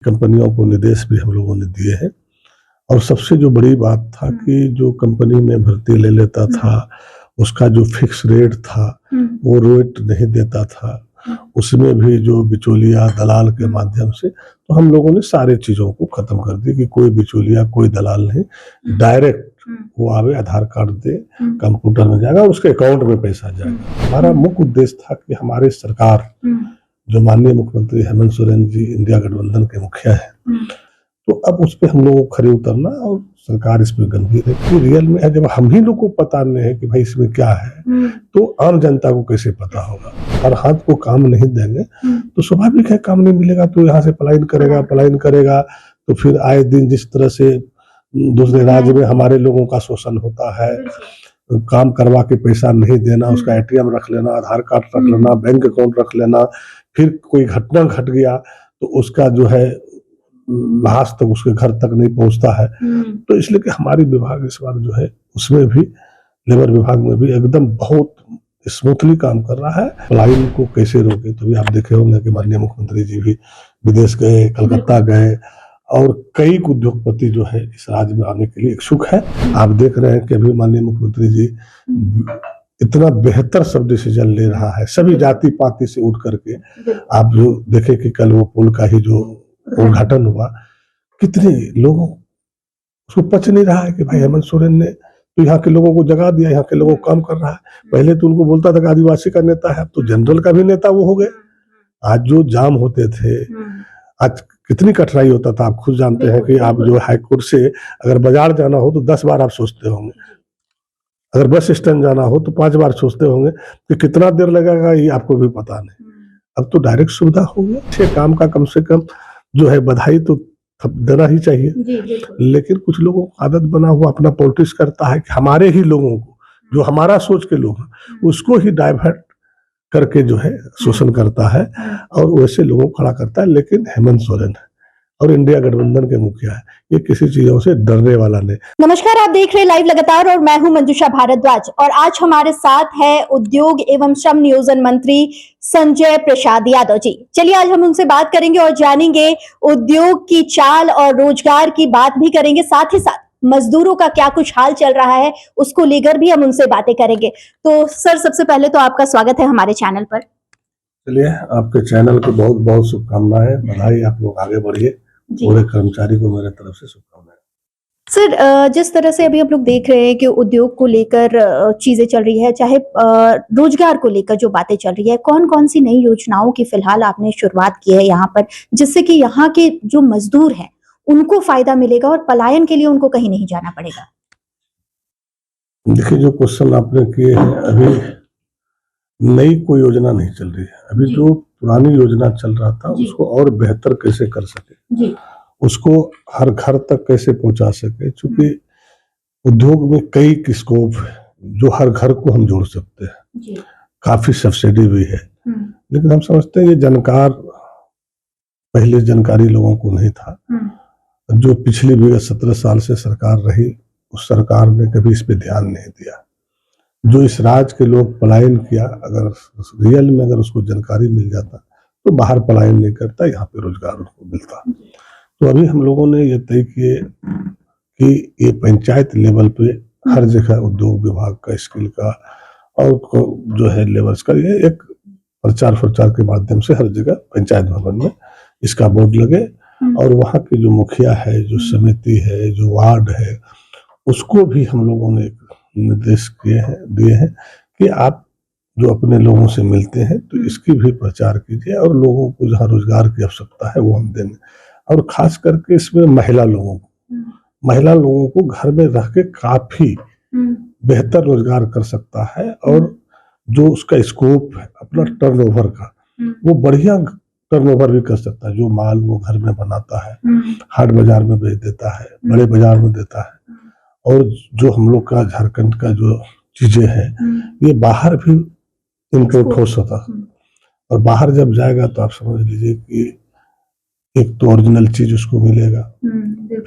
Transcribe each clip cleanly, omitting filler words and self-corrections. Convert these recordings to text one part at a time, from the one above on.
कंपनियों को निर्देश भी हम लोगों ने दिए हैं। और सबसे जो बड़ी बात था कि जो कंपनी में भर्ती ले लेता था उसका जो फिक्स रेट था वो रेट नहीं देता था, उसमें भी जो बिचौलिया दलाल के माध्यम से, तो हम लोगों ने सारे चीज़ों को ख़त्म कर दी कि कोई बिचौलिया कोई दलाल नहीं, डायरेक्ट वो आवे, आधार कार्ड दे, कंप्यूटर में जाएगा, उसके अकाउंट में पैसा जाएगा। हमारा मुख्य उद्देश्य था कि हमारी सरकार, जो माननीय मुख्यमंत्री हेमंत सोरेन जी इंडिया गठबंधन के मुखिया है, तो अब उस पर हम लोगों को खड़े उतरना और सरकार इस पर गंभीर है कि रियल में है। जब हम ही लोग को पता नहीं है कि भाई इसमें क्या है, तो आम जनता को कैसे पता होगा। हर हाथ को काम नहीं देंगे तो स्वाभाविक है काम नहीं मिलेगा, तो यहाँ से पलायन करेगा तो फिर आए दिन जिस तरह से दूसरे राज्य में हमारे लोगों का शोषण होता है, काम करवा के पैसा नहीं देना, उसका एटीएम रख लेना, आधार कार्ड रख लेना, बैंक अकाउंट रख लेना, फिर कोई घटना घट गया तो उसका जो है लाश तक उसके घर तक नहीं पहुंचता है। तो इसलिए कि हमारी विभाग इस बार जो है उसमें भी, लेबर विभाग में भी एकदम बहुत स्मूथली काम कर रहा है। पलायन को कैसे रोके, तो भी आप देखे होंगे कि माननीय मुख्यमंत्री जी भी विदेश गए, कलकत्ता गए, और कई उद्योगपति जो है इस राज्य में आने के लिए इच्छुक है। आप देख रहे हैं कि अभी माननीय मुख्यमंत्री जी इतना बेहतर सब डिसीजन ले रहा है, सभी जाति पाति से उठ करके। आप जो देखे कि कल वो पुल का ही जो उद्घाटन हुआ, कितने लोगों उसको पच नहीं रहा है कि भाई हेमंत सोरेन ने तो यहाँ के लोगों को जगा दिया, यहाँ के लोगों को काम कर रहा है। पहले तो उनको बोलता था कि आदिवासी का नेता है, अब तो जनरल का भी नेता वो हो गए। आज जो जाम होते थे, आज कितनी कठिनाई होता था, आप खुद जानते हैं कि आप जो हाईकोर्ट से अगर बाजार जाना हो तो 10 बार आप सोचते होंगे, अगर बस स्टैंड जाना हो तो 5 बार सोचते होंगे कि कितना देर लगेगा, ये आपको भी पता नहीं। अब तो डायरेक्ट सुविधा हो गया। अच्छे काम का कम से कम जो है बधाई तो देना ही चाहिए, लेकिन कुछ लोगों को आदत बना हुआ अपना पॉलिटिक्स करता है कि हमारे ही लोगों को, जो हमारा सोच के लोग हैं, उसको ही डाइवर्ट करके जो है शोषण करता है और वैसे लोगों को खड़ा करता है। लेकिन हेमंत सोरेन है और इंडिया गठबंधन के मुखिया है, ये किसी चीजों से डरने वाला नहीं। नमस्कार, आप देख रहे हैं लाइव लगातार और मैं हूं मंजुषा भारद्वाज और आज हमारे साथ है उद्योग एवं श्रम नियोजन मंत्री संजय प्रसाद यादव जी। चलिए आज हम उनसे बात करेंगे और जानेंगे उद्योग की चाल और रोजगार की बात भी करेंगे, साथ ही साथ मजदूरों का क्या कुछ हाल चल रहा है उसको लेकर भी हम उनसे बातें करेंगे। तो सर, सबसे पहले तो आपका स्वागत है हमारे चैनल पर। चलिए, आपके चैनल को बहुत बहुत शुभकामनाएं, बधाई, आप लोग आगे बढ़िए। पूरे कर्मचारी को मेरे तरफ से शुभकामनाएं। सर, जिस तरह से अभी हम लोग देख रहे हैं कि उद्योग को लेकर चीजें चल रही है, चाहे रोजगार को लेकर जो बातें चल रही है, कौन कौन सी नई योजनाओं की फिलहाल आपने शुरुआत की है यहाँ पर, जिससे कि यहाँ के जो मजदूर हैं उनको फायदा मिलेगा और पलायन के लिए उनको कहीं नहीं जाना पड़ेगा? देखिए, जो क्वेश्चन आपने किए हैं, अभी नई कोई योजना नहीं चल रही है। अभी जो पुरानी योजना चल रहा था उसको और बेहतर कैसे कर सके, उसको हर घर तक कैसे पहुंचा सके, क्योंकि उद्योग में कई स्कोप है जो हर घर को हम जोड़ सकते हैं, काफी सब्सिडी भी है। लेकिन हम समझते हैं ये पहले जानकारी लोगों को नहीं था। जो पिछली विगत 17 साल से सरकार रही, उस सरकार ने कभी इस पे ध्यान नहीं दिया। जो इस राज्य के लोग पलायन किया, अगर रियल में अगर उसको जानकारी मिल जाता तो बाहर पलायन नहीं करता, यहाँ पे रोजगार उनको मिलता। तो अभी हम लोगों ने ये तय किए कि ये पंचायत लेवल पे हर जगह उद्योग विभाग का, स्किल का और जो है लेबर्स का, ये एक प्रचार के माध्यम से हर जगह पंचायत भवन में इसका बोर्ड लगे और वहाँ के जो मुखिया है, जो समिति है, जो वार्ड है, उसको भी हम लोगों ने निर्देश दिए हैं कि आप जो अपने लोगों से मिलते हैं तो इसकी भी प्रचार कीजिए और लोगों को जहाँ रोजगार की आवश्यकता है वो हम देंगे। और खास करके इसमें महिला लोगों को घर में रह के काफी बेहतर रोजगार कर सकता है और जो उसका स्कोप है अपना टर्नओवर का, वो बढ़िया टर्नओवर भी कर सकता है। जो माल वो घर में बनाता है, हाट बाजार में बेच देता है, बड़े बाजार में देता है, और जो हम लोग का झारखंड का जो चीजें हैं ये बाहर भी इम्पोर्ट हो सकता है। और बाहर जब जाएगा तो आप समझ लीजिए कि एक तो ओरिजिनल चीज उसको मिलेगा,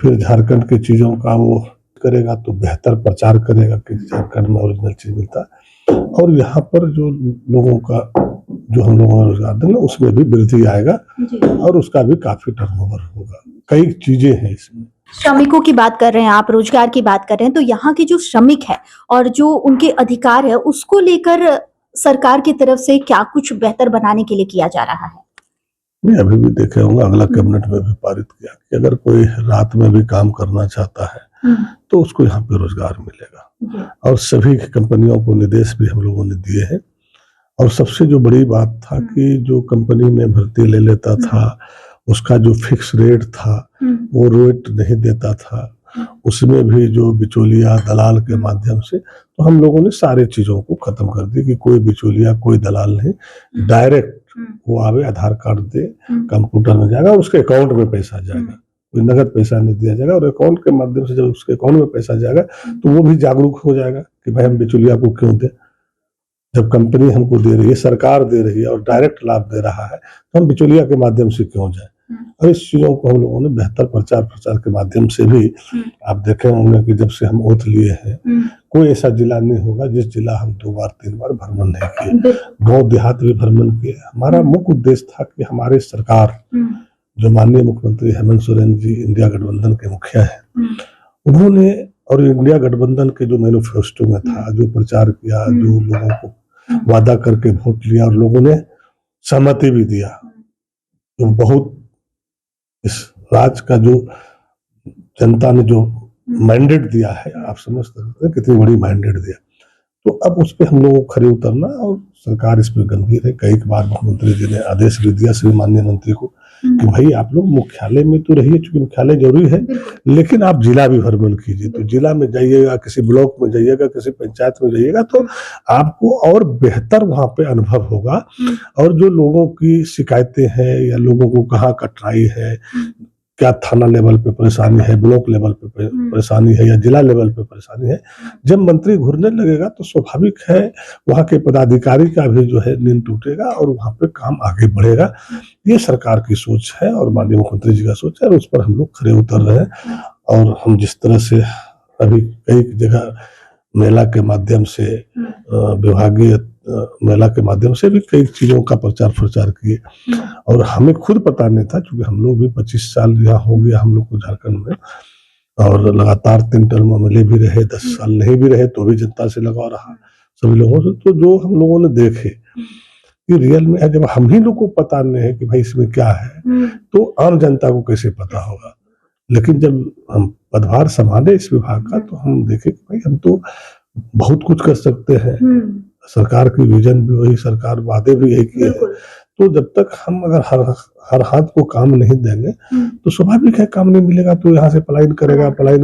फिर झारखंड की चीजों का वो करेगा तो बेहतर प्रचार करेगा कि झारखंड में ओरिजिनल चीज मिलता है। और यहाँ पर जो लोगों का जो हम लोगों को रोजगार देंगे उसमें भी वृद्धि आएगा और उसका भी काफी टर्नओवर होगा। कई चीजें हैं इसमें। श्रमिकों की बात कर रहे हैं आप, रोजगार की बात कर रहे हैं, तो यहाँ के जो श्रमिक है और जो उनके अधिकार है उसको लेकर सरकार की तरफ से क्या कुछ बेहतर बनाने के लिए किया जा रहा है? नहीं, अभी भी देखे होंगे, अगला कैबिनेट में भी पारित किया कि अगर कोई रात में भी काम करना चाहता है तो उसको यहाँ पे रोजगार मिलेगा। और सभी कंपनियों को निर्देश भी हम लोगों ने दिए हैं। और सबसे जो बड़ी बात था कि जो कंपनी में भर्ती ले लेता था उसका जो फिक्स रेट था वो रेट नहीं देता था, उसमें भी जो बिचौलिया दलाल के माध्यम से, तो हम लोगों ने सारे चीजों को खत्म कर दी कि कोई बिचौलिया कोई दलाल नहीं, डायरेक्ट वो आवे, आधार कार्ड दे, कंप्यूटर में जाएगा और उसके अकाउंट में पैसा जाएगा, कोई नगद पैसा नहीं दिया जाएगा। और अकाउंट के माध्यम से जब उसके अकाउंट में पैसा जाएगा तो वो भी जागरूक हो जाएगा कि भाई हम बिचौलिया को क्यों दे, जब कंपनी हमको दे रही है, सरकार दे रही है और डायरेक्ट लाभ दे रहा है तो हम बिचौलिया के माध्यम से क्यों जाए। और इस चीजों को हम लोगों ने बेहतर प्रचार प्रसार के माध्यम से भी, आप देखे होंगे कि जब से हम ओथ लिए हैं कोई ऐसा जिला नहीं होगा जिस जिला हम 2 बार 3 बार भ्रमण नहीं किए, गांव देहात भी भ्रमण किए। हमारा मुख्य उद्देश्य था कि हमारी सरकार, जो माननीय मुख्यमंत्री हेमंत सोरेन जी इंडिया गठबंधन के मुखिया है, उन्होंने और इंडिया गठबंधन के जो मैनिफेस्टो में था, जो प्रचार किया, जो लोगों को वादा करके वोट लिया और लोगों ने सहमति भी दिया, तो बहुत इस राज्य का जो जनता ने जो मैंडेट दिया है, आप समझ सकते हैं कितनी बड़ी मैंडेट दिया। तो अब उस पर हम लोगों को खड़े उतरना, और सरकार इस पर गंभीर है। कई बार मुख्यमंत्री जी ने आदेश भी दिया श्री माननीय मंत्री को कि भाई आप लोग मुख्यालय में तो रहिए, चूंकि मुख्यालय जरूरी है, लेकिन आप जिला भी भ्रमण कीजिए। तो जिला में जाइएगा, किसी ब्लॉक में जाइएगा, किसी पंचायत में जाइएगा, तो आपको और बेहतर वहां पे अनुभव होगा। और जो लोगों की शिकायतें हैं या लोगों को कहाँ कठिनाई है, क्या थाना लेवल पे परेशानी है, ब्लॉक लेवल पे परेशानी है या जिला लेवल पे परेशानी है, जब मंत्री घूरने लगेगा तो स्वाभाविक है वहां के पदाधिकारी का भी जो है नींद टूटेगा और वहां पे काम आगे बढ़ेगा। ये सरकार की सोच है और माननीय मुख्यमंत्री जी का सोच है, और उस पर हम लोग खड़े उतर रहे हैं। और हम जिस तरह से अभी कई जगह मेला के माध्यम से, विभागीय मेला के माध्यम से भी कई चीजों का प्रचार प्रचार किए, और हमें खुद पता नहीं था, क्योंकि हम लोग भी 25 साल यहाँ हो गया हम लोग को झारखंड में, और लगातार 3 टर्म मिले भी रहे, 10 साल नहीं भी रहे तो भी जनता से लगा रहा सभी लोगों से। तो जो हम लोगों ने देखे कि रियल में है, जब हम ही लोग को पता नहीं है कि भाई इसमें क्या है, तो आम जनता को कैसे पता होगा। लेकिन जब हम पदभार संभाले इस विभाग का, तो हम देखे कि भाई हम तो बहुत कुछ कर सकते हैं। सरकार की विजन भी वही, सरकार वादे भी यही किए हैं। तो जब तक हम अगर हर हाथ को काम नहीं देंगे तो स्वाभाविक है काम नहीं मिलेगा, तो यहाँ से पलायन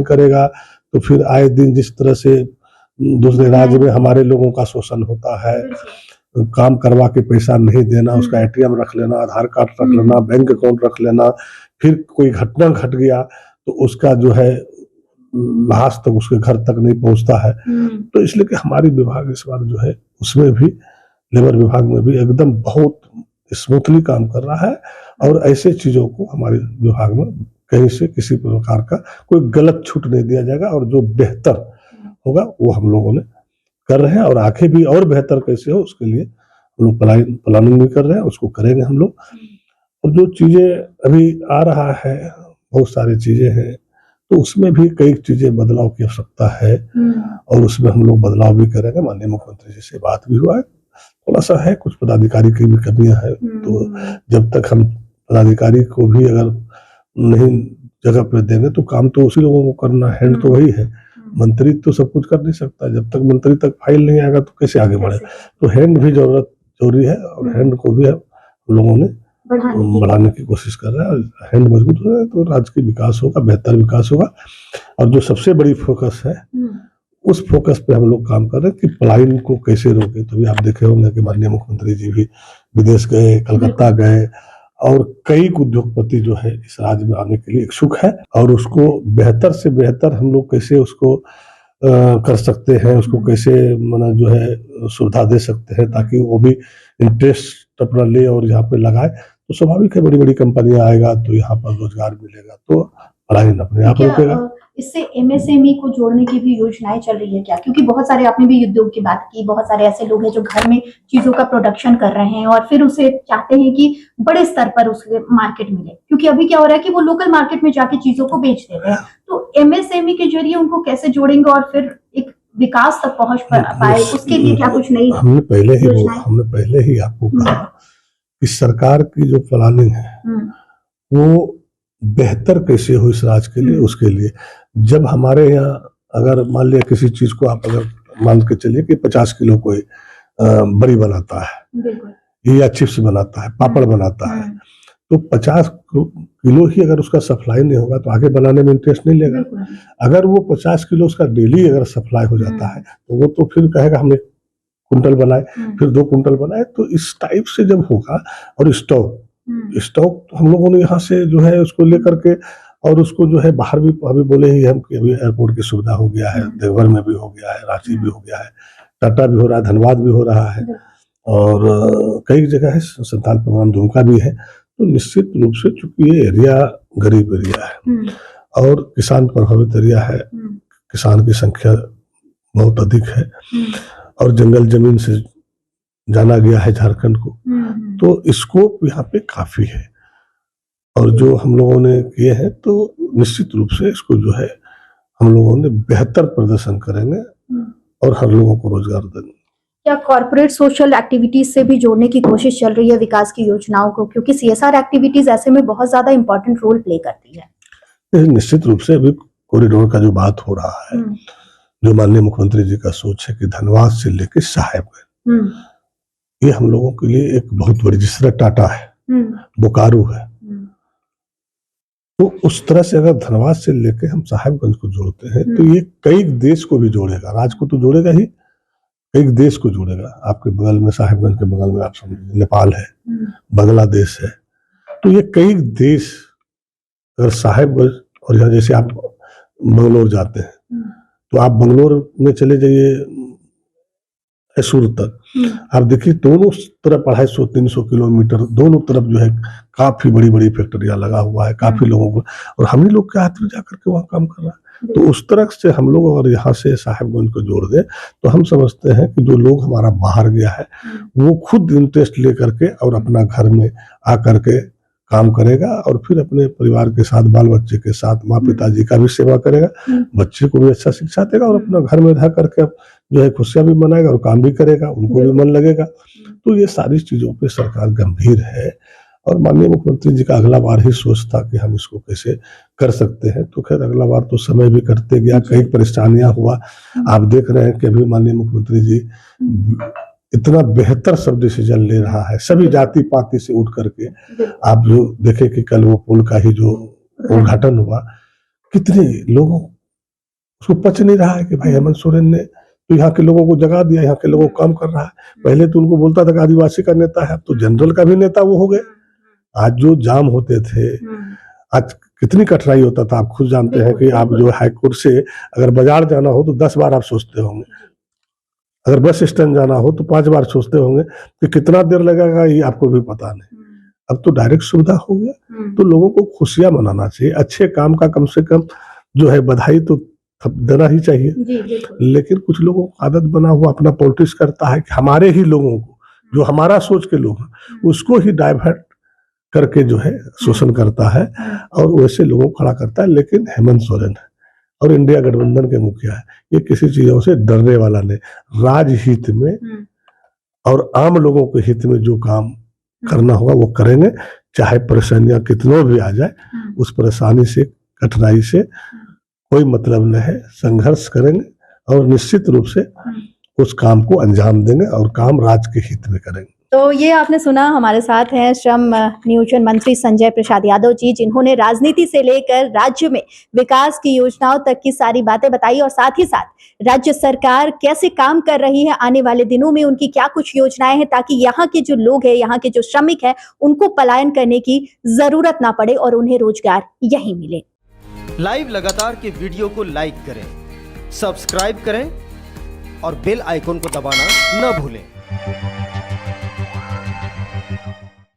करेगा। तो फिर आए दिन जिस तरह से दूसरे राज्य में हमारे लोगों का शोषण होता है, काम करवा के पैसा नहीं देना, उसका ATM रख लेना, आधार कार्ड रख लेना, बैंक अकाउंट रख लेना, फिर कोई घटना घट गया तो उसका जो है लाश तक उसके घर तक नहीं पहुंचता है। तो इसलिए कि हमारी विभाग इस बार जो है उसमें भी, लेबर विभाग में भी एकदम बहुत स्मूथली काम कर रहा है, और ऐसे चीजों को हमारे विभाग में कहीं से किसी प्रकार का कोई गलत छूट नहीं दिया जाएगा, और जो बेहतर होगा वो हम लोगों ने कर रहे हैं, और आगे भी और बेहतर कैसे हो उसके लिए हम लोग प्लानिंग भी कर रहे हैं, उसको करेंगे हम लोग। और जो चीजें अभी आ रहा है, बहुत सारी चीजें हैं, तो उसमें भी कई चीजें बदलाव की आवश्यकता है, और उसमें हम लोग बदलाव भी करेंगे। माननीय मुख्यमंत्री जी से बात भी हुआ है, थोड़ा सा है कुछ पदाधिकारी की भी कमियां है, तो जब तक हम पदाधिकारी को भी अगर नहीं जगह पे देंगे तो काम तो उसी लोगों को करना, हैंड तो वही है। मंत्री तो सब कुछ कर नहीं सकता, जब तक मंत्री तक फाइल नहीं आएगा तो कैसे आगे बढ़े। तो हैंड भी जरूरी है, और हैंड को भी हम लोगों ने बढ़ाने की कोशिश कर रहे हैं। और हैंड मजबूत हो जाए तो राज्य की विकास होगा, बेहतर विकास होगा। और जो सबसे बड़ी फोकस है, उस फोकस पे हम लोग काम कर रहे हैं कि पलायन को कैसे रोके। तो भी आप देखे होंगे कि माननीय मुख्यमंत्री जी भी विदेश गए, कलकत्ता गए, और कई उद्योगपति जो है इस राज्य में आने के लिए इच्छुक है, और उसको बेहतर से बेहतर हम लोग कैसे उसको कर सकते हैं, उसको कैसे माना जो है सुविधा दे सकते हैं, ताकि वो भी इंटरेस्ट अपना ले और यहाँ पे लगाए। तो स्वाभाविक है बड़ी बड़ी कंपनियां आएगा तो यहाँ पर रोजगार मिलेगा, तो पलायन अपने आप रुकेगा। इससे एमएसएमई को जोड़ने की भी योजनाएं चल रही है क्या? क्योंकि बहुत सारे, आपने भी उद्योग की बात की, बहुत सारे ऐसे लोग हैं जो घर में चीजों का प्रोडक्शन कर रहे हैं और फिर उसे चाहते हैं कि बड़े स्तर पर उसके मार्केट मिले, क्योंकि अभी क्या हो रहा है कि वो लोकल मार्केट में जाके चीजों को बेच देते हैं। तो एमएसएमई के जरिए उनको कैसे जोड़ेंगे और फिर एक विकास तक पहुंच पाए, उसके लिए क्या कुछ नहीं? हमने पहले ही आपको कहा कि सरकार की जो प्लानिंग है वो बेहतर कैसे हो इस राज्य के लिए, उसके लिए जब हमारे यहाँ अगर मान लिया किसी चीज को आप अगर मान के चलिए कि 50 किलो कोई बड़ी बनाता है या चिप्स बनाता है, पापड़ बनाता है, तो 50 किलो ही अगर उसका सप्लाई नहीं होगा तो आगे बनाने में इंटरेस्ट नहीं लेगा। अगर वो 50 किलो उसका डेली अगर सप्लाई हो जाता है तो वो तो फिर कहेगा हम 1 कुंटल बनाए, फिर 2 कुंटल बनाए। तो इस टाइप से जब होगा, और स्टॉक हम लोगों ने यहाँ से जो है उसको लेकर के, और उसको जो है बाहर भी अभी बोले ही हम कि अभी एयरपोर्ट की सुविधा हो गया है, देवघर में भी हो गया है, रांची भी हो गया है, टाटा भी हो रहा है, धनबाद भी हो रहा है, और कई जगह है, संथाल परगना दुमका भी है। तो निश्चित रूप से चूंकि ये एरिया गरीब एरिया है और किसान प्रभावित एरिया है, किसान की संख्या बहुत अधिक है और जंगल जमीन से जाना गया है झारखंड को, तो स्कोप यहाँ पे काफी है। और जो हम लोगों ने किए हैं तो निश्चित रूप से इसको जो है हम लोगों ने बेहतर प्रदर्शन करेंगे और हर लोगों को रोजगार देंगे। क्या कॉर्पोरेट सोशल एक्टिविटीज से भी जोड़ने की कोशिश चल रही है विकास की योजनाओं को, क्योंकि सीएसआर एक्टिविटीज ऐसे में बहुत ज्यादा इंपॉर्टेंट रोल प्ले करती है? निश्चित रूप से अभी कॉरिडोर का जो बात हो रहा है, जो माननीय मुख्यमंत्री जी का सोच है कि धनबाद से लेकर साहेबगंज, ये हम लोगों के लिए एक बहुत बड़ी, जिस तरह टाटा है, बोकारो है, तो उस तरह से अगर धनबाद से लेके हम साहेबगंज को जोड़ते हैं तो ये कई देश को भी जोड़ेगा, राज्य को तो जोड़ेगा ही, कई देश को जोड़ेगा। आपके बगल में, साहेबगंज के बगल में आप समझिए नेपाल है, बांग्लादेश है, तो ये कई देश, अगर साहेबगंज और यहाँ जैसे आप बंगलोर जाते हैं तो आप बंगलोर में चले जाइए सूरत तक, आप देखिए दोनों तरफ 250-300 किलोमीटर दोनों तरफ जो है काफी बड़ी बड़ी फैक्ट्रियां लगा हुआ है, काफी लोगों को, और हम ही लोग के हाथ में जाकर के वहाँ काम कर रहा है। तो उस तरह से हम लोग अगर यहाँ से साहेबगंज को जोड़ दें तो हम समझते हैं कि जो लोग हमारा बाहर गया है वो खुद इंटरेस्ट लेकर के और अपना घर में आकर के काम करेगा और फिर अपने परिवार के साथ, बाल बच्चे के साथ, माँ पिताजी का भी सेवा करेगा, बच्चे को भी अच्छा शिक्षा देगा और अपना घर में रह करके जो है खुशियां भी मनाएगा और काम भी करेगा, उनको भी मन लगेगा। तो ये सारी चीजों पे सरकार गंभीर है और माननीय मुख्यमंत्री जी का अगला बार ही सोच था कि हम इसको कैसे कर सकते हैं। तो खैर अगला बार तो समय भी करते गया, कई परेशानियां हुआ, आप देख रहे हैं कि अभी माननीय मुख्यमंत्री जी इतना बेहतर सब डिसीजन ले रहा है, सभी जाति पाति से उठ करके। आप जो देखे कि कल वो पुल का ही जो उद्घाटन हुआ, कितने लोगों उसको पच नहीं रहा है कि भाई हेमंत सोरेन ने तो यहाँ के लोगों को जगा दिया, यहाँ के लोगों को काम कर रहा है। पहले तो उनको बोलता था कि आदिवासी का नेता है, अब तो जनरल का भी नेता वो हो गए। आज जो जाम होते थे, आज कितनी कठिनाई होता था, आप खुद जानते हैं कि आप जो हाईकोर्ट से अगर बाजार जाना हो तो 10 बार आप सोचते होंगे, अगर बस स्टैंड जाना हो तो 5 बार सोचते होंगे कि कितना देर लगेगा, ये आपको भी पता नहीं। अब तो डायरेक्ट सुविधा हो गया, तो लोगों को खुशियां मनाना चाहिए, अच्छे काम का कम से कम जो है बधाई तो देना ही चाहिए। लेकिन कुछ लोगों को आदत बना हुआ अपना पॉलिटिक्स करता है कि हमारे ही लोगों को, जो हमारा सोच के लोग हैं, उसको ही डाइवर्ट करके जो है शोषण करता है और वैसे लोगों को खड़ा करता है। लेकिन हेमंत सोरेन है और इंडिया गठबंधन के मुखिया है, ये किसी चीजों से डरने वाला नहीं, राजहित में और आम लोगों के हित में जो काम करना होगा वो करेंगे, चाहे परेशानियां कितनों भी आ जाए, उस परेशानी से, कठिनाई से कोई मतलब नहीं है, संघर्ष करेंगे और निश्चित रूप से उस काम को अंजाम देंगे और काम राज्य के हित में करेंगे। तो ये आपने सुना, हमारे साथ हैं श्रम नियोजन मंत्री संजय प्रसाद यादव जी, जिन्होंने राजनीति से लेकर राज्य में विकास की योजनाओं तक की सारी बातें बताई और साथ ही साथ राज्य सरकार कैसे काम कर रही है, आने वाले दिनों में उनकी क्या कुछ योजनाएं हैं ताकि यहाँ के जो लोग हैं, यहाँ के जो श्रमिक हैं, उनको पलायन करने की जरूरत ना पड़े और उन्हें रोजगार यहीं मिले। लाइव लगातार के वीडियो को लाइक करें, सब्सक्राइब करें और बेल आइकन को दबाना न भूलें।